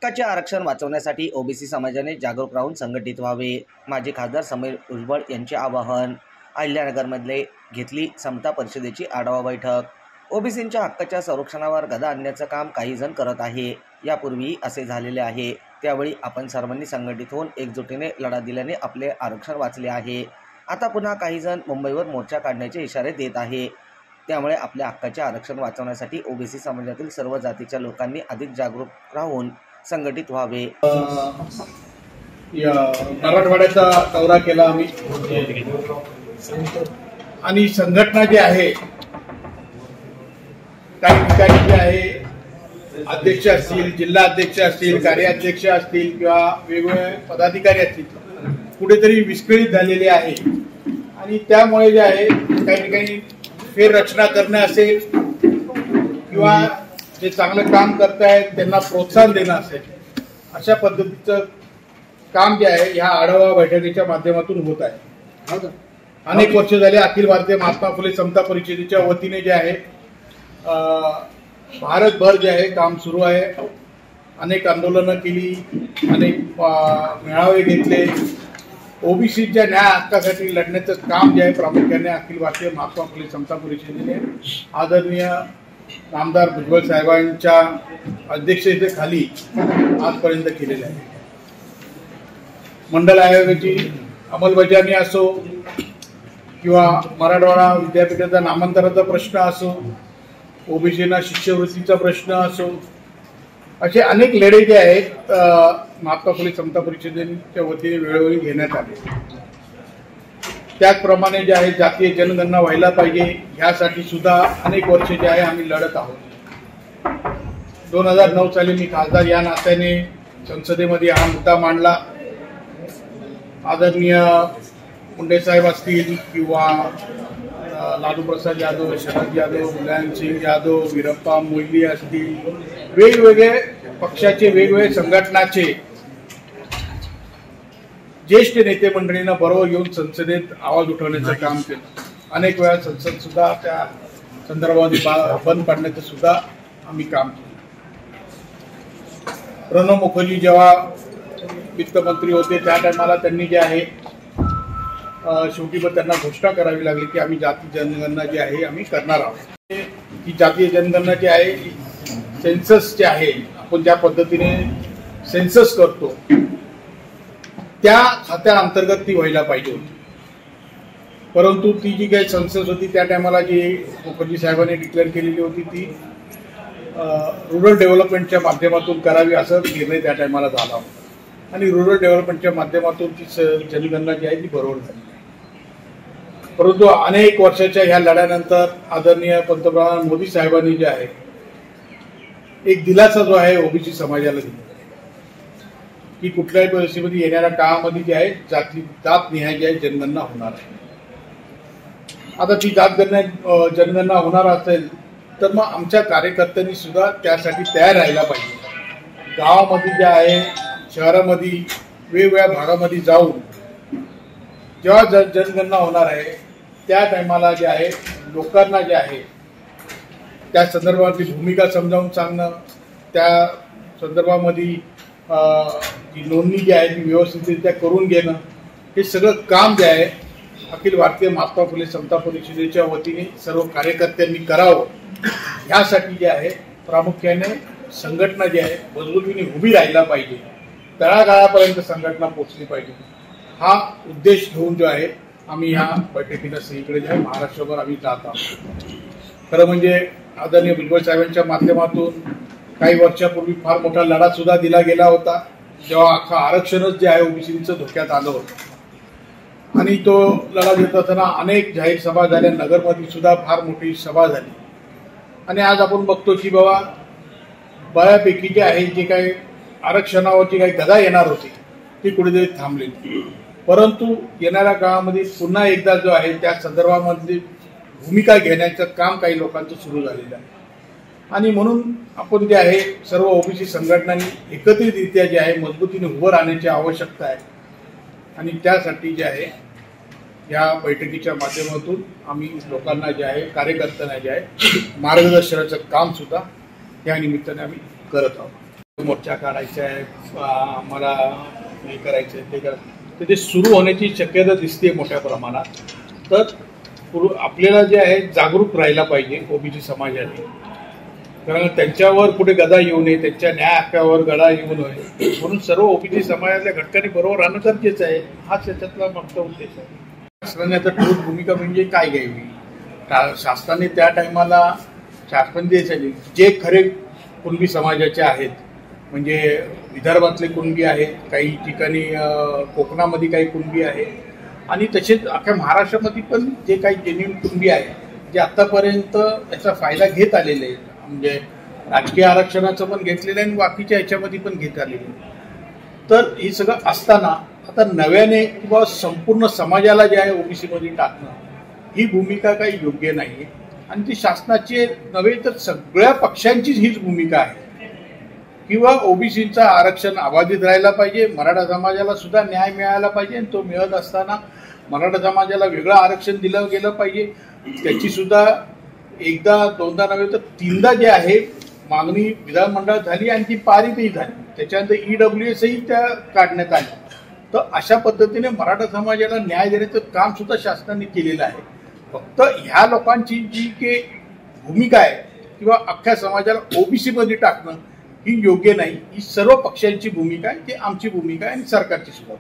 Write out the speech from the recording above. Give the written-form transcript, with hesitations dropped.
हक्काचे आरक्षण वाचवण्यासाठी ओबीसी समाजाने जागरूक राहून संघटित व्हावे. माजी खासदार समीर भुजबळ यांचे आवाहन. अहिल्यानगरमध्ये घेतली समता परिषदेची आढावा बैठक. ओबीसींच्या हक्काच्या संरक्षणावर गदा आणण्याचं काम काही जण करत आहे. यापूर्वीही असे झालेले आहे. त्यावेळी आपण सर्वांनी संघटित होऊन एकजुटीने लढा दिल्याने आपले आरक्षण वाचले आहे. आता पुन्हा काही जण मुंबईवर मोर्चा काढण्याचे इशारे देत आहे. त्यामुळे आपल्या हक्काचे आरक्षण वाचवण्यासाठी ओबीसी समाजातील सर्व जातीच्या लोकांनी अधिक जागरूक राहून संघटित व्हावे. मराठवाड्याचा दौरा केला आम्ही आणि संघटना जी आहे काही ठिकाणी जे आहे अध्यक्ष असतील, जिल्हा अध्यक्ष असतील, कार्याध्यक्ष असतील किंवा वेगवेगळे पदाधिकारी असतील, कुठेतरी विस्कळीत झालेले आहे आणि त्यामुळे जे आहे काही ठिकाणी फेररचना करणे असेल किंवा जे चांगलं काम करतायत त्यांना प्रोत्साहन देणं असेल, अशा पद्धतीचं काम जे आहे या आढावा बैठकीच्या माध्यमातून होत आहे. अनेक वर्ष झाले अखिल भारतीय महात्मा फुले समता परिषदेच्या वतीने जे आहे भारतभर जे आहे काम सुरू आहे. अनेक आंदोलनं केली, अनेक मेळावे घेतले. ओबीसीच्या न्याय हक्कासाठी लढण्याचं काम जे आहे प्रामुख्याने अखिल भारतीय महात्मा फुले समता परिषदेने आदरणीय आमदार भुजबळ साहेबांच्या अध्यक्षतेखाली आजपर्यंत केलेलं आहे. मंडल आयोगाची अंमलबजावणी असो किंवा मराठवाडा विद्यापीठाचा नामांतराचा प्रश्न असो, ओबीसीना शिष्यवृत्तीचा प्रश्न असो, असे अनेक लढे जे आहेत महात्मा फुले समता परिषदेच्या वतीने वेळोवेळी घेण्यात आले. त्याचप्रमाणे जे आहे जातीय जनगणना व्हायला पाहिजे यासाठी सुद्धा अनेक वर्ष जे आहे आम्ही लढत आहोत. 2009 साली मी खासदार या नात्याने संसदेमध्ये हा मुद्दा मांडला. आदरणीय मुंडे साहेब असतील किंवा लालू प्रसाद यादव, शरद यादव, मुलायमसिंग यादव, वीरप्पा मोईली असतील, वेगवेगळे पक्षाचे वेगवेगळे संघटनाचे ज्येष्ठ नेते मंडळींना बरोबर घेऊन संसदेत आवाज उठवण्याचं काम केलं. अनेक वेळा संसद सुद्धा त्या संदर्भामध्ये बंद पाडण्याचं सुद्धा आम्ही काम केलं. प्रणव मुखर्जी जेव्हा वित्तमंत्री होते त्या टायमाला त्यांनी जे आहे शेवटी मग त्यांना घोषणा करावी लागली की आम्ही जाती जनगणना जी आहे आम्ही करणार आहोत. ही जातीय जनगणना जी आहे सेन्सस जे आहे आपण ज्या पद्धतीने सेन्सस करतो त्या खात्या अंतर्गत ती व्हायला पाहिजे होती. परंतु ती जी काही सेन्सस होती त्या टायमाला जी मुखर्जी साहेबांनी डिक्लेअर केलेली होती ती रुरल डेव्हलपमेंटच्या माध्यमातून करावी असा निर्णय त्या टायमाला झाला होता आणि रुरल डेव्हलपमेंटच्या माध्यमातून ती जनगणना जी आहे ती बरोबर झाली. परंतु अनेक वर्षाच्या ह्या लढ्यानंतर आदरणीय पंतप्रधान मोदी साहेबांनी जे आहे एक दिलासा जो आहे ओबीसी समाजाला दिला की कुठल्याही परिस्थितीमध्ये येणाऱ्या काळामध्ये जे आहे जातनिहाय जी आहे जनगणना होणार आहे. आता ती जनगणना होणार असेल तर मग आमच्या कार्यकर्त्यांनी सुद्धा त्यासाठी तयार राहायला पाहिजे. गावामध्ये जे आहे, शहरामध्ये, वेगवेगळ्या भागामध्ये जाऊन जेव्हा जनगणना होणार आहे त्या टायमाला जे आहे लोकांना जे आहे त्या संदर्भातली भूमिका समजावून सांगणं, त्या संदर्भामध्ये जी नोंदणी जी आहे ती व्यवस्थितरित्या करून घेणं, हे सगळं काम जे आहे अखिल भारतीय महात्मा फुले समता परिषदेच्या वतीने सर्व कार्यकर्त्यांनी करावं. यासाठी जे आहे प्रामुख्याने संघटना जी आहे मजबूतीने उभी राहायला पाहिजे. तळागाळापर्यंत संघटना पोहोचली पाहिजे. हा उद्देश घेऊन जो आहे आम्ही ह्या बैठकीला सगळीकडे जे आहे महाराष्ट्रभर आम्ही जात आहोत. खरं म्हणजे आदरणीय भुजबळ साहेबांच्या माध्यमातून काही वर्षापूर्वी फार मोठा लढा सुद्धा दिला गेला होता जेव्हा अख्खा आरक्षणच जे आहे ओबीसीचं धोक्यात आलं होतं आणि तो लढा देत असताना अनेक जाहीर सभा झाल्या. नगरमध्ये सुद्धा फार मोठी सभा झाली आणि आज आपण बघतो की बाबा बऱ्यापैकी जे आहे जे काही आरक्षणावरची काही गदा येणार होती ती कुठेतरी थांबलेली. परंतु येणाऱ्या काळामध्ये पुन्हा एकदा जो आहे त्या संदर्भामधली भूमिका घेण्याचं काम काही लोकांचं सुरू झालेलं आहे आणि म्हणून आपण जे आहे सर्व ओबीसी संघटनांनी एकत्रितरित्या जे आहे मजबूतीने उभं राहण्याची आवश्यकता आहे आणि त्यासाठी जे आहे या बैठकीच्या माध्यमातून आम्ही लोकांना जे आहे कार्यकर्त्यांना जे आहे मार्गदर्शनाचं काम सुद्धा या निमित्ताने आम्ही करत आहोत. मोर्चा काढायचा आहे, आम्हाला हे करायचं आहे, ते करायचं तर ते सुरू होण्याची शक्यता दिसते मोठ्या प्रमाणात. तर आपल्याला जे आहे जागरूक राहायला पाहिजे ओबीसी समाजाने, कारण त्यांच्यावर कुठे गदा येऊ नये, त्यांच्या न्याय हक्कावर गदा येऊ नये, म्हणून सर्व ओबीसी समाजातल्या घटकांनी बरोबर राहणं गरजेचं आहे. हाच त्याच्यातला मोठा उद्देश आहे. शासनाने आता ठोस भूमिका म्हणजे काय घ्यावी, शासनाने त्या टायमाला शासन जे खरे कुणबी समाजाचे आहेत, म्हणजे विदर्भातले कुणबी आहेत, काही ठिकाणी कोकणामध्ये काही कुणबी आहेत आणि तसेच अख्ख्या महाराष्ट्रामध्ये पण जे काही जेन्युइन कुणबी आहेत जे आतापर्यंत याचा फायदा घेत आलेले आहेत, म्हणजे राजकीय आरक्षणाचं पण घेतलेलं आहे आणि बाकीच्या ह्याच्यामध्ये पण घेत आलेले आहे. तर हे सगळं असताना आता नव्याने किंवा संपूर्ण समाजाला जे आहे ओबीसीमध्ये टाकणं ही भूमिका काही योग्य नाही आहे आणि ती शासनाची नव्हे तर सगळ्या पक्षांचीच हीच भूमिका आहे. किंवा ओबीसीचं आरक्षण अबाधित राहायला पाहिजे, मराठा समाजाला सुद्धा न्याय मिळायला पाहिजे आणि तो मिळत असताना मराठा समाजाला वेगळं आरक्षण दिलं गेलं पाहिजे. त्याची सुद्धा एकदा दोनदा नव्हे तर तीनदा जे आहे मागणी विधानमंडळात झाली आणि ती पारितही झाली. त्याच्यानंतर EWSही त्या काढण्यात आली. तर अशा पद्धतीने मराठा समाजाला न्याय देण्याचं काम सुद्धा शासनाने केलेलं आहे. फक्त ह्या लोकांची जी की भूमिका आहे किंवा अख्ख्या समाजाला ओबीसीमध्ये टाकणं ही योग्य नाही. ही सर्व पक्षांची भूमिका आहे, ती आमची भूमिका आहे आणि सरकारची सुद्धा.